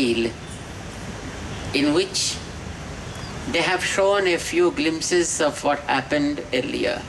in which they have shown a few glimpses of what happened earlier.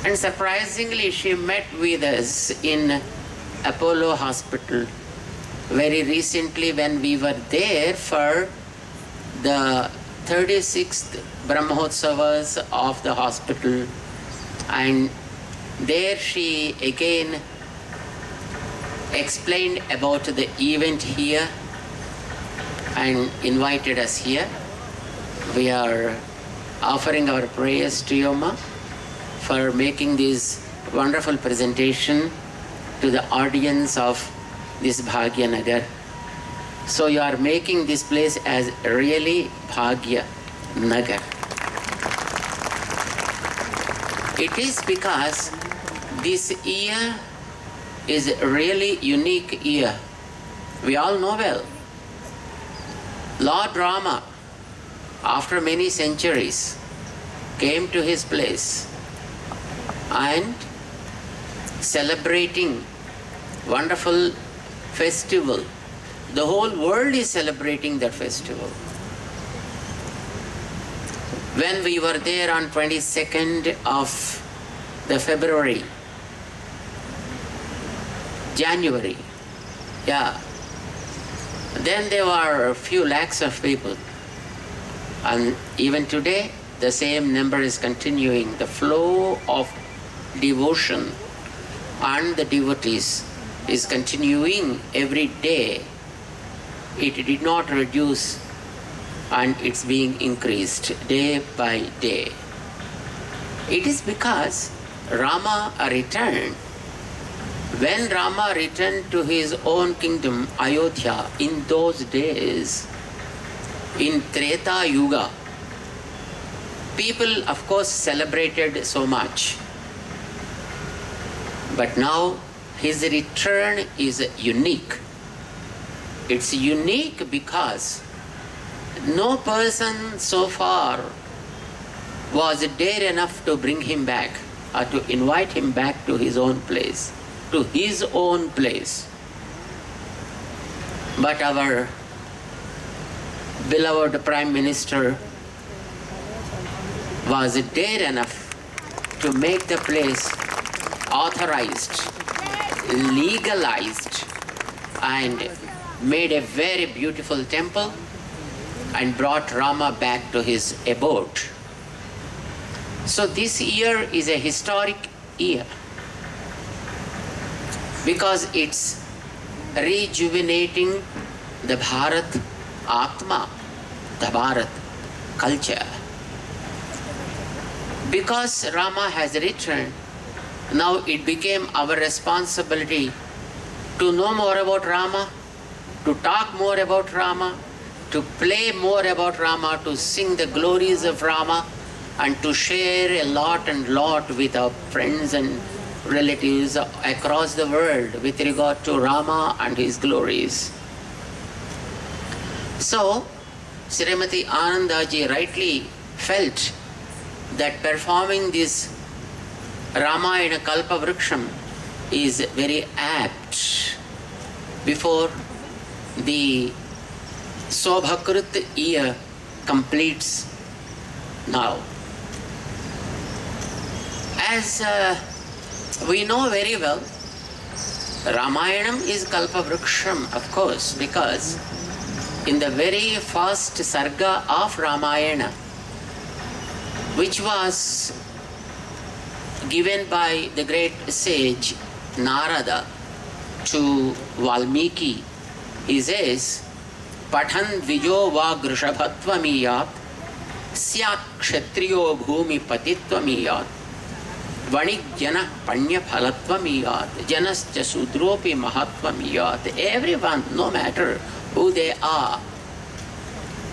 And surprisingly, she met with us in Apollo Hospital very recently when we were there for the 36th Brahmotsavas of the hospital. And there she again explained about the event here and invited us here. We are offering our prayers to you, Ma, for making this wonderful presentation to the audience of this Bhagya Nagar. So you are making this place as really Bhagya Nagar. It is because this year is a really unique year. We all know well. Lord Rama, after many centuries, came to his place and celebrating wonderful festival. The whole world is celebrating that festival. When we were there on 22nd of the January, then there were a few lakhs of people. And even today, the same number is continuing. The flow of devotion and the devotees is continuing every day. It did not reduce, and it's being increased day by day. It is because Rama returned. When Rama returned to his own kingdom, Ayodhya, in those days, in Treta Yuga, people of course celebrated so much. But now his return is unique. It's unique because no person so far was dare enough to bring him back or to invite him back to his own place. But our beloved Prime Minister was dare enough to make the place authorized, legalized, and made a very beautiful temple and brought Rama back to his abode. So this year is a historic year because it's rejuvenating the Bharat Atma, the Bharat culture. Because Rama has returned, now it became our responsibility to know more about Rama, to talk more about Rama, to play more about Rama, to sing the glories of Rama, and to share a lot with our friends and relatives across the world with regard to Rama and his glories. So, Srimati Anandaji rightly felt that performing this Ramayana Kalpavrksam is very apt before the Sobhakrut year completes now. As we know very well, Ramayanam is Kalpavrksam, of course, because in the very first sarga of Ramayana, which was given by the great sage Narada to Valmiki, he says, Pathan Vijo va Grishabhattvamiyat Syat Kshatriyo Bhumi Patitvamiyat Vanijjana Panya Phalattvamiyat Janascha Sudropi Mahatvamiyat. Everyone, no matter who they are,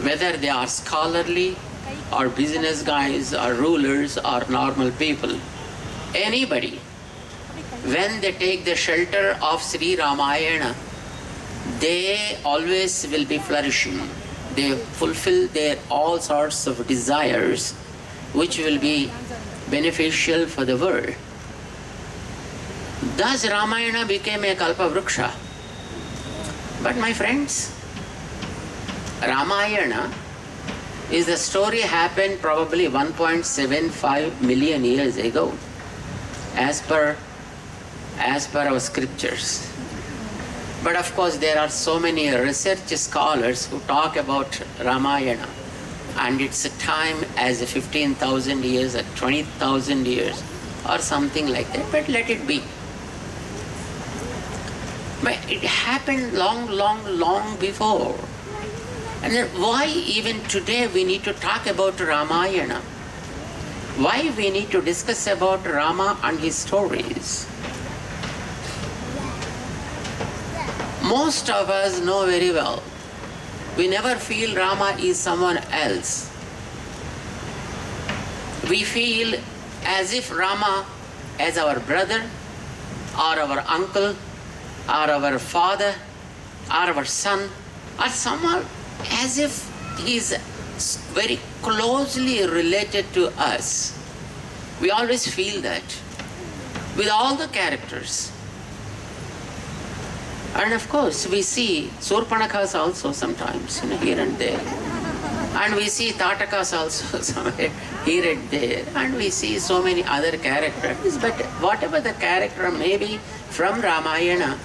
whether they are scholarly or business guys or rulers or normal people, anybody, when they take the shelter of Sri Ramayana, they always will be flourishing. They fulfill their all sorts of desires which will be beneficial for the world. Thus Ramayana became a Kalpavruksha. But my friends, Ramayana is the story happened probably 1.75 million years ago, as per our scriptures. But of course there are so many research scholars who talk about Ramayana and its time as 15,000 years or 20,000 years or something like that, but let it be. But it happened long before. And then why even today we need to talk about Ramayana? Why we need to discuss about Rama and his stories? Most of us know very well, we never feel Rama is someone else. We feel as if Rama as our brother, or our uncle, or our father, or our son, or someone as if he is very closely related to us. We always feel that with all the characters. And of course, we see Surpanakhas also sometimes, here and there. And we see Tatakas also somewhere here and there. And we see so many other characters. But whatever the character may be from Ramayana,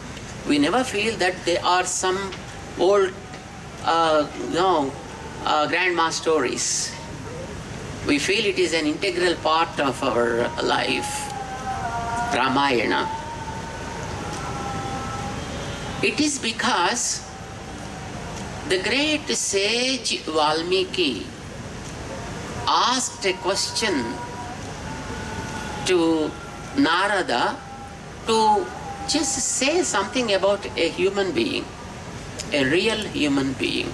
we never feel that they are some old, grandma stories. We feel it is an integral part of our life, Ramayana. It is because the great sage Valmiki asked a question to Narada to just say something about a human being, a real human being.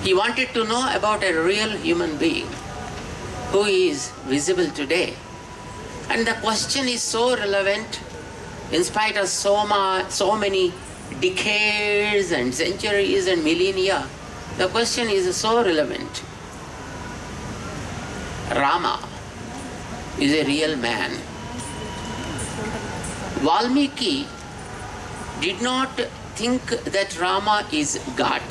He wanted to know about a real human being who is visible today. And the question is so relevant in spite of so many decades and centuries and millennia. The question is so relevant. Rama is a real man. Valmiki did not think that Rama is God.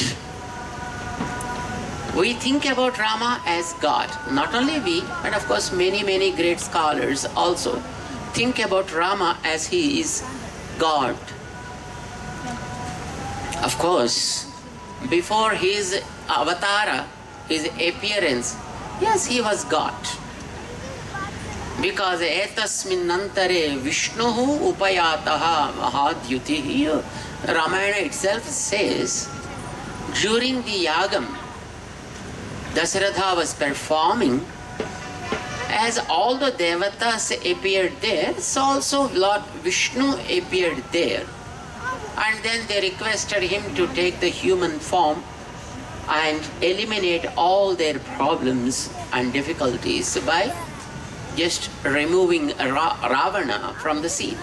We think about Rama as God. Not only we, but of course many great scholars also think about Rama as he is God. Of course, before his avatara, his appearance, yes, he was God. Because etasminnantare Vishnuhu upayataha mahadyutihi, Ramayana itself says, during the yagam, Dasharatha was performing, as all the devatas appeared there, so also Lord Vishnu appeared there. And then they requested him to take the human form and eliminate all their problems and difficulties by just removing Ravana from the scene.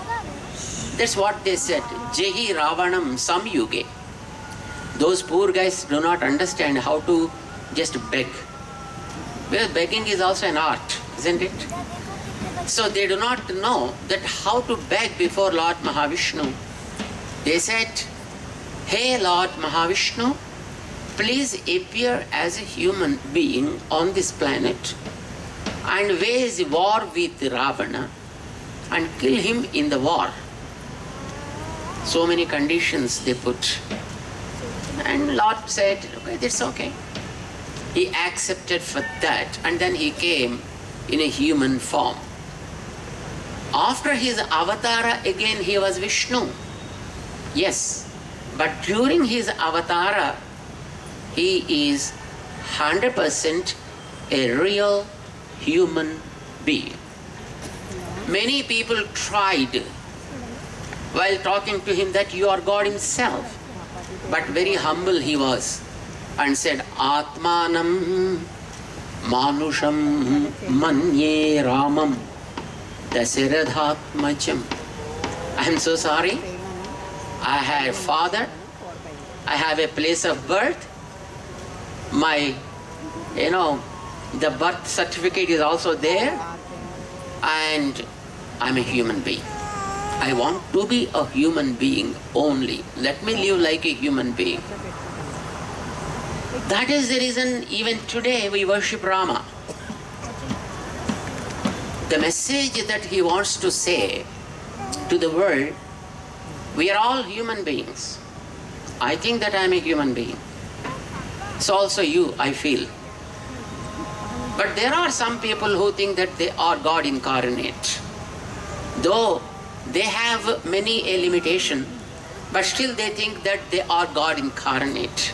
That's what they said, Jehi Ravanam Samyuge. Those poor guys do not understand how to just beg. Because begging is also an art, isn't it? So they do not know that how to beg before Lord Mahavishnu. They said, hey Lord Mahavishnu, please appear as a human being on this planet and wage war with Ravana and kill him in the war. So many conditions they put. And Lord said, okay, that's okay. He accepted for that, and then he came in a human form. After his avatara, again he was Vishnu. Yes, but during his avatara, he is 100% a real human being. Many people tried while talking to him that you are God himself, but very humble he was and said, Atmanam Manusham Manye Ramam Dasharathatmacham. I am so sorry. I have a father. I have a place of birth. My, the birth certificate is also there. And I'm a human being. I want to be a human being only. Let me live like a human being. That is the reason even today we worship Rama. The message that he wants to say to the world, we are all human beings. I think that I am a human being. So also you, I feel. But there are some people who think that they are God incarnate. Though they have many a limitation, but still they think that they are God incarnate.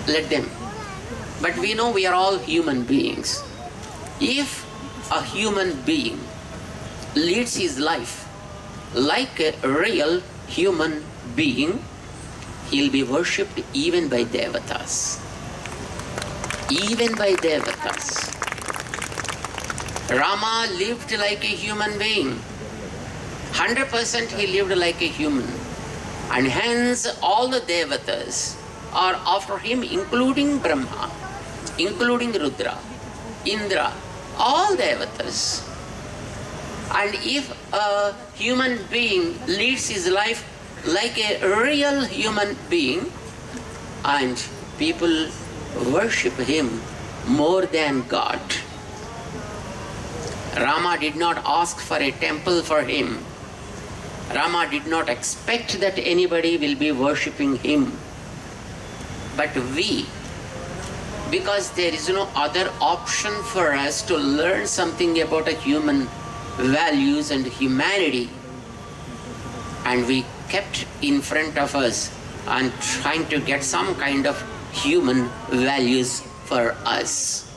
Let them. But we know we are all human beings. If a human being leads his life like a real human being, he'll be worshipped even by devatas. Even by devatas. Rama lived like a human being. 100% he lived like a human. And hence all the devatas are after him, including Brahma, including Rudra, Indra, all devatas. And if a human being leads his life like a real human being, and people worship him more than God. Rama did not ask for a temple for him. Rama did not expect that anybody will be worshipping him. But we, because there is no other option for us to learn something about a human values and humanity, and we kept in front of us and trying to get some kind of human values for us.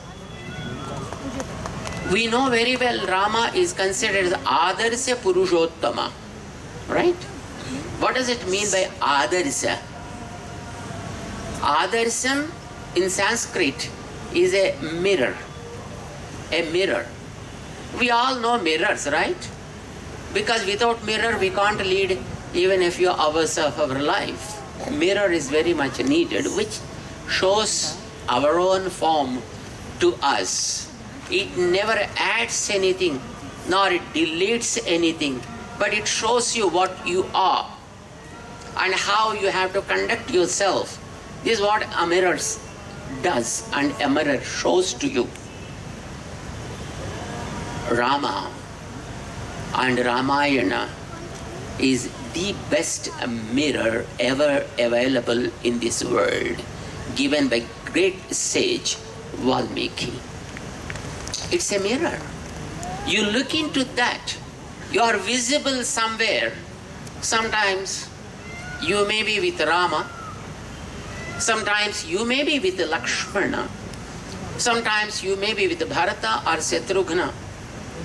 We know very well Rama is considered as Adarsa Purushottama, right? What does it mean by Adarsa? Adarsam in Sanskrit is a mirror. A mirror. We all know mirrors, right? Because without mirror we can't lead even a few hours of our life. Mirror is very much needed, which shows our own form to us. It never adds anything, nor it deletes anything, but it shows you what you are and how you have to conduct yourself. This is what a mirror does, and a mirror shows to you. Rama and Ramayana is the best mirror ever available in this world, given by great sage Valmiki. It's a mirror. You look into that, you are visible somewhere. Sometimes you may be with Rama, sometimes you may be with Lakshmana, sometimes you may be with Bharata or Shatrughna,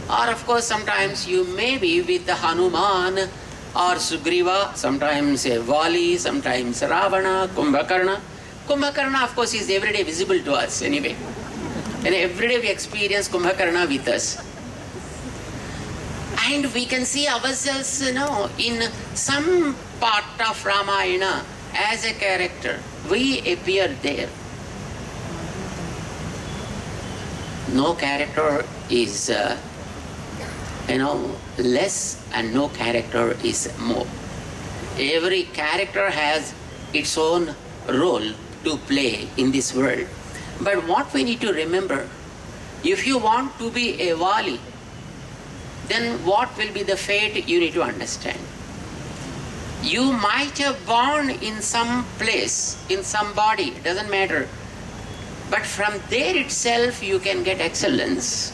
or of course sometimes you may be with Hanuman or Sugriva, sometimes Vali, sometimes Ravana, Kumbhakarna. Kumbhakarna of course is every day visible to us anyway. And every day we experience Kumbhakarna with us. And we can see ourselves, in some part of Ramayana as a character. We appear there. No character is, less, and no character is more. Every character has its own role to play in this world. But what we need to remember, if you want to be a Vali, then what will be the fate you need to understand. You might have born in some place, in some body, it doesn't matter. But from there itself you can get excellence.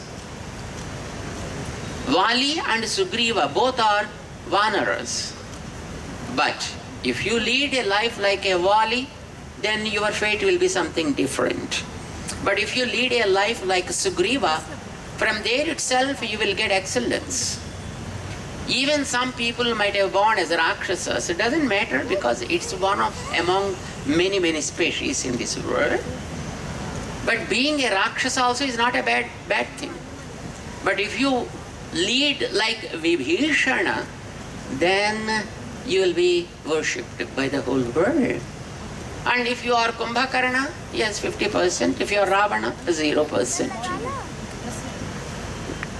Vali and Sugriva both are Vanaras. But if you lead a life like a Vali, then your fate will be something different. But if you lead a life like Sugriva, from there itself you will get excellence. Even some people might have born as Rakshasas. It doesn't matter because it's one of among many, many species in this world. But being a Rakshasa also is not a bad thing. But if you lead like Vibhishana, then you will be worshipped by the whole world. And if you are Kumbhakarna, yes, 50%. If you are Ravana, 0%.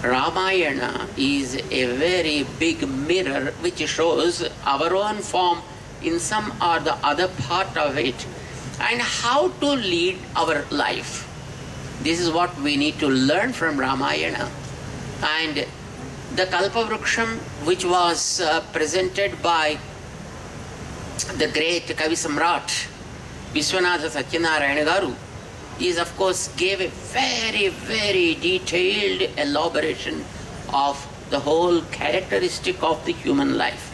Ramayana is a very big mirror which shows our own form in some or the other part of it and how to lead our life. This is what we need to learn from Ramayana. And the Kalpavrksam, which was presented by the great Kavi Samrat Vishwanatha Satyanarayana Garu, is of course gave a very, very detailed elaboration of the whole characteristic of the human life.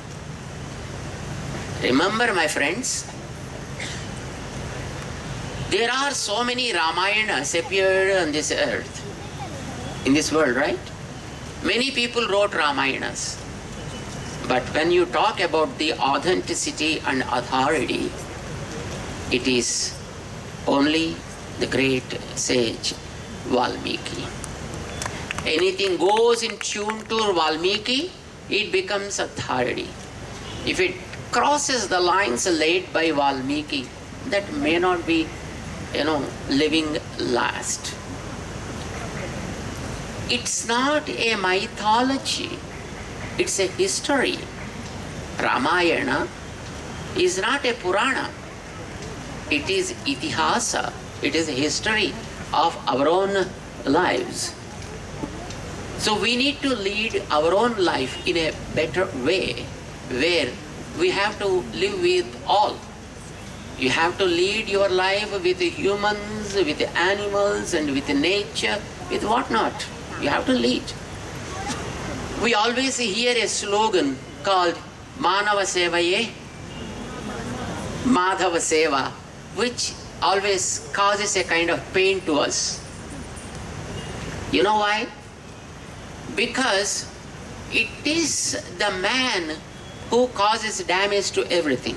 Remember, my friends, there are so many Ramayanas appeared on this earth, in this world, right? Many people wrote Ramayanas. But when you talk about the authenticity and authority, it is only the great sage Valmiki. Anything goes in tune to Valmiki, it becomes authority. If it crosses the lines laid by Valmiki, that may not be, living last. It's not a mythology, it's a history. Ramayana is not a Purana, it is Itihasa. It is a history of our own lives. So we need to lead our own life in a better way, where we have to live with all. You have to lead your life with the humans, with the animals, and with the nature, with whatnot. You have to lead. We always hear a slogan called Manava Sevaye, Madhava Seva, which always causes a kind of pain to us. You know why? Because it is the man who causes damage to everything.